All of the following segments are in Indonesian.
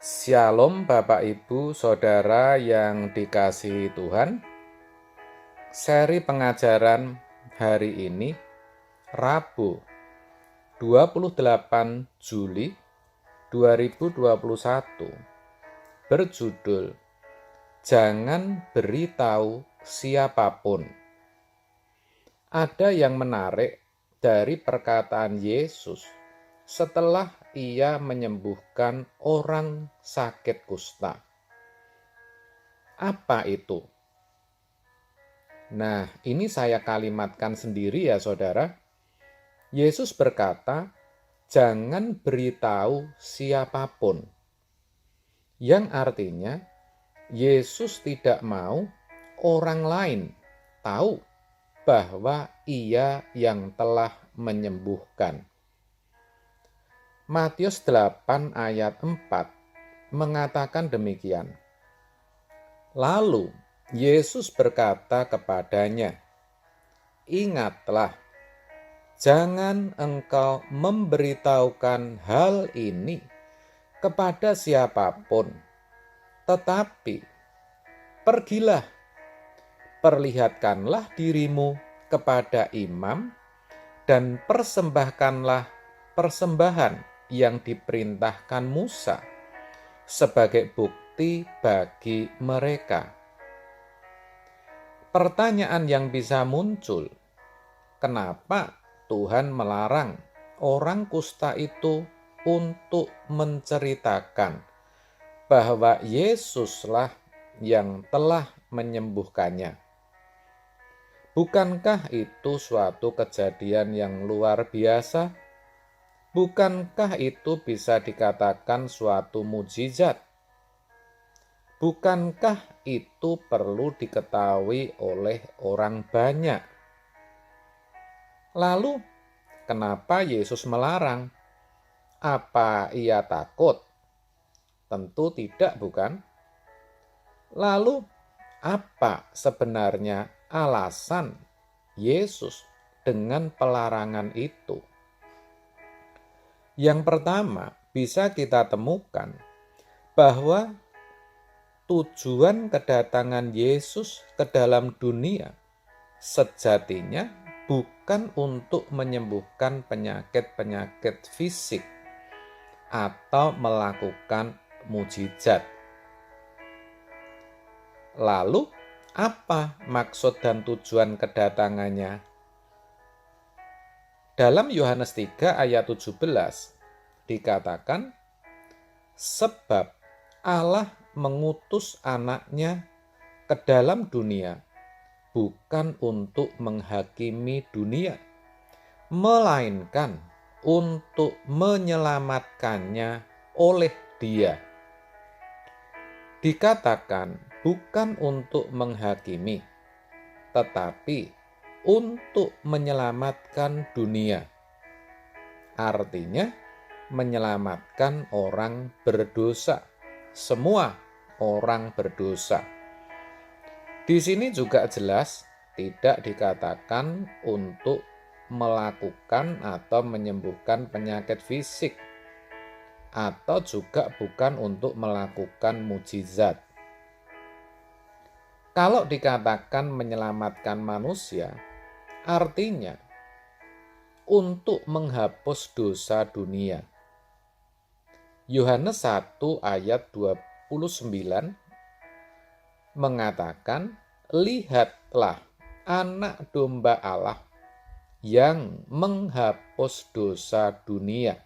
Shalom Bapak Ibu Saudara yang dikasihi Tuhan. Seri pengajaran hari ini Rabu 28 Juli 2021 berjudul Jangan Beritahu Siapapun. Ada yang menarik dari perkataan Yesus setelah ia menyembuhkan orang sakit kusta. Apa itu? Nah, ini saya kalimatkan sendiri ya saudara. Yesus berkata, jangan beritahu siapapun. Yang artinya, Yesus tidak mau orang lain tahu bahwa ia yang telah menyembuhkan. Matius 8 ayat 4 mengatakan demikian. Lalu Yesus berkata kepadanya, ingatlah, jangan engkau memberitahukan hal ini kepada siapapun, tetapi pergilah, perlihatkanlah dirimu kepada imam dan persembahkanlah persembahan yang diperintahkan Musa sebagai bukti bagi mereka. Pertanyaan yang bisa muncul, kenapa Tuhan melarang orang kusta itu untuk menceritakan bahwa Yesuslah yang telah menyembuhkannya? Bukankah itu suatu kejadian yang luar biasa? Bukankah itu bisa dikatakan suatu mukjizat? Bukankah itu perlu diketahui oleh orang banyak? Lalu, kenapa Yesus melarang? Apa ia takut? Tentu tidak, bukan? Lalu, apa sebenarnya alasan Yesus dengan pelarangan itu? Yang pertama, bisa kita temukan bahwa tujuan kedatangan Yesus ke dalam dunia sejatinya bukan untuk menyembuhkan penyakit-penyakit fisik atau melakukan mukjizat. Lalu, apa maksud dan tujuan kedatangannya? Dalam Yohanes 3 ayat 17 dikatakan, sebab Allah mengutus anaknya ke dalam dunia bukan untuk menghakimi dunia, melainkan untuk menyelamatkannya oleh Dia. Dikatakan bukan untuk menghakimi, tetapi untuk menyelamatkan dunia. Artinya menyelamatkan orang berdosa, semua orang berdosa. Di sini juga jelas tidak dikatakan untuk melakukan atau menyembuhkan penyakit fisik, atau juga bukan untuk melakukan mukjizat. Kalau dikatakan menyelamatkan manusia, artinya untuk menghapus dosa dunia. Yohanes 1 ayat 29 mengatakan, lihatlah anak domba Allah yang menghapus dosa dunia.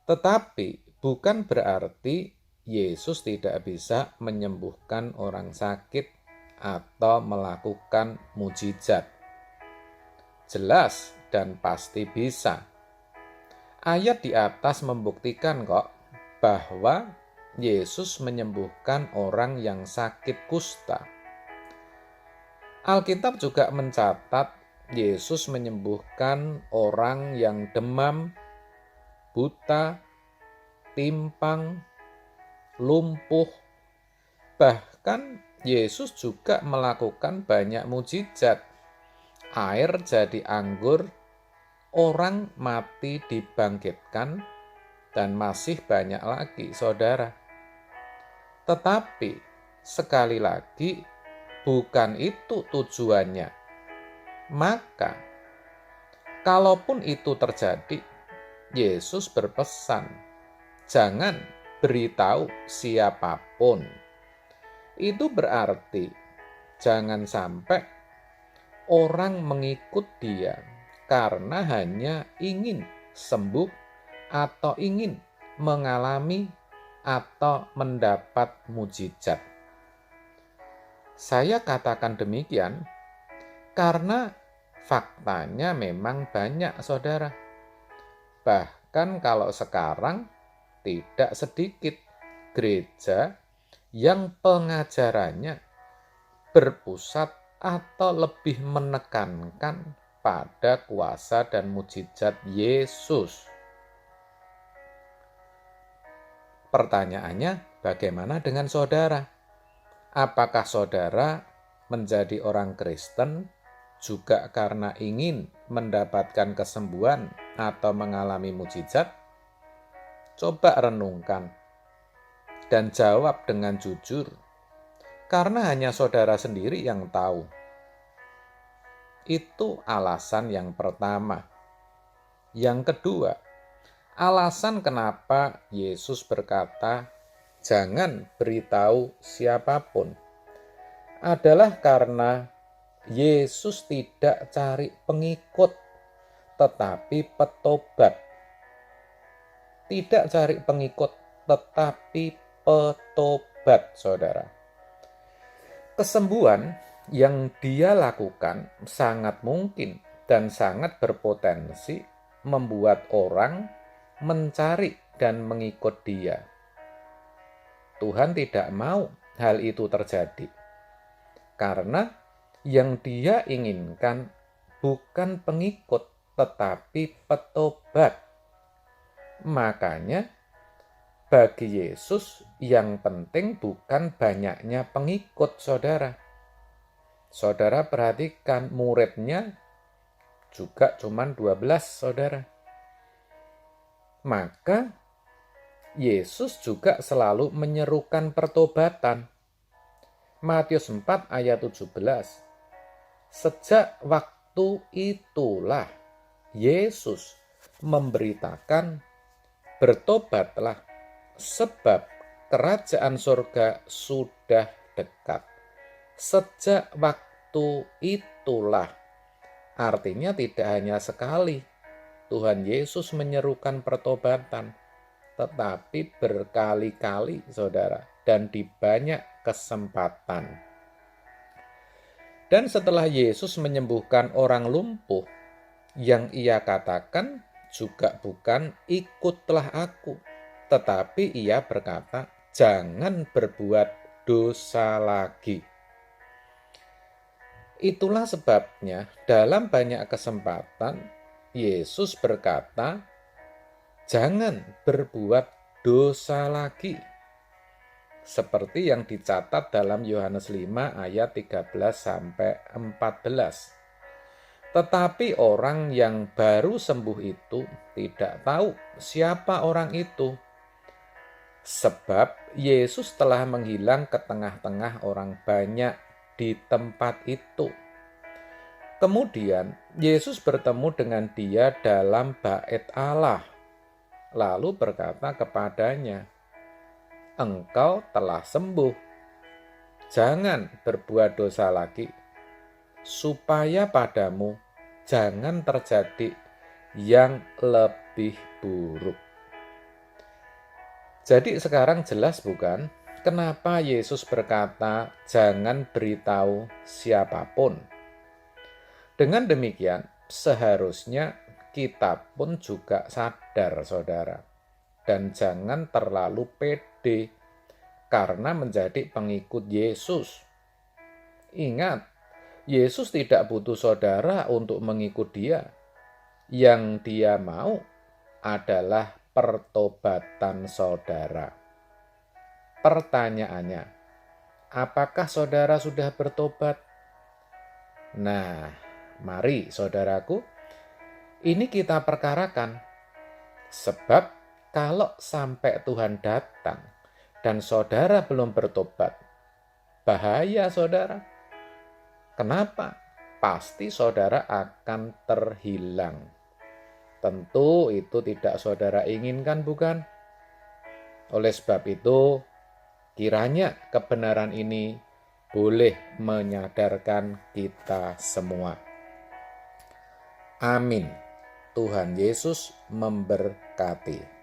Tetapi bukan berarti Yesus tidak bisa menyembuhkan orang sakit atau melakukan mukjizat. Jelas dan pasti bisa. Ayat di atas membuktikan kok bahwa Yesus menyembuhkan orang yang sakit kusta. Alkitab juga mencatat Yesus menyembuhkan orang yang demam, buta, timpang, lumpuh. Bahkan Yesus juga melakukan banyak mukjizat. Air jadi anggur, orang mati dibangkitkan, dan masih banyak lagi, saudara. Tetapi sekali lagi, bukan itu tujuannya. Maka, kalaupun itu terjadi, Yesus berpesan, jangan beritahu siapapun. Itu berarti jangan sampai orang mengikut dia karena hanya ingin sembuh atau ingin mengalami atau mendapat mujizat. Saya katakan demikian karena faktanya memang banyak, saudara. Bahkan kalau sekarang tidak sedikit gereja yang pengajarannya berpusat atau lebih menekankan pada kuasa dan mujizat Yesus. Pertanyaannya, bagaimana dengan saudara? Apakah saudara menjadi orang Kristen juga karena ingin mendapatkan kesembuhan atau mengalami mujizat? Coba renungkan dan jawab dengan jujur, karena hanya saudara sendiri yang tahu. Itu alasan yang pertama. Yang kedua, alasan kenapa Yesus berkata, jangan beritahu siapapun, adalah karena Yesus tidak cari pengikut, tetapi petobat. Tidak cari pengikut, tetapi petobat, saudara. Kesembuhan yang dia lakukan sangat mungkin dan sangat berpotensi membuat orang mencari dan mengikut dia. Tuhan tidak mau hal itu terjadi, karena yang dia inginkan bukan pengikut, tetapi petobat. Makanya, bagi Yesus yang penting bukan banyaknya pengikut, saudara. Saudara perhatikan, muridnya juga cuma 12, saudara. Maka Yesus juga selalu menyerukan pertobatan. Matius 4 ayat 17. Sejak waktu itulah Yesus memberitakan, bertobatlah, sebab kerajaan surga sudah dekat. Sejak waktu itulah, artinya tidak hanya sekali Tuhan Yesus menyerukan pertobatan, tetapi berkali-kali, saudara, dan di banyak kesempatan. Dan setelah Yesus menyembuhkan orang lumpuh, yang ia katakan juga bukan ikutlah aku, tetapi ia berkata, jangan berbuat dosa lagi. Itulah sebabnya dalam banyak kesempatan Yesus berkata, jangan berbuat dosa lagi. Seperti yang dicatat dalam Yohanes 5 ayat 13-14. Tetapi orang yang baru sembuh itu tidak tahu siapa orang itu, sebab Yesus telah menghilang ke tengah-tengah orang banyak di tempat itu. Kemudian Yesus bertemu dengan dia dalam bait Allah, lalu berkata kepadanya, engkau telah sembuh, jangan berbuat dosa lagi, supaya padamu jangan terjadi yang lebih buruk. Jadi sekarang jelas bukan kenapa Yesus berkata jangan beritahu siapapun. Dengan demikian seharusnya kita pun juga sadar, saudara, dan jangan terlalu pede karena menjadi pengikut Yesus. Ingat, Yesus tidak butuh saudara untuk mengikut dia. Yang dia mau adalah pertobatan saudara. Pertanyaannya, apakah saudara sudah bertobat? Nah, mari saudaraku, ini kita perkarakan. Sebab Kalau sampai Tuhan datang dan saudara belum bertobat, bahaya saudara. Kenapa? Pasti saudara akan terhilang. Tentu itu tidak saudara inginkan, bukan? Oleh sebab itu, kiranya kebenaran ini boleh menyadarkan kita semua. Amin. Tuhan Yesus memberkati.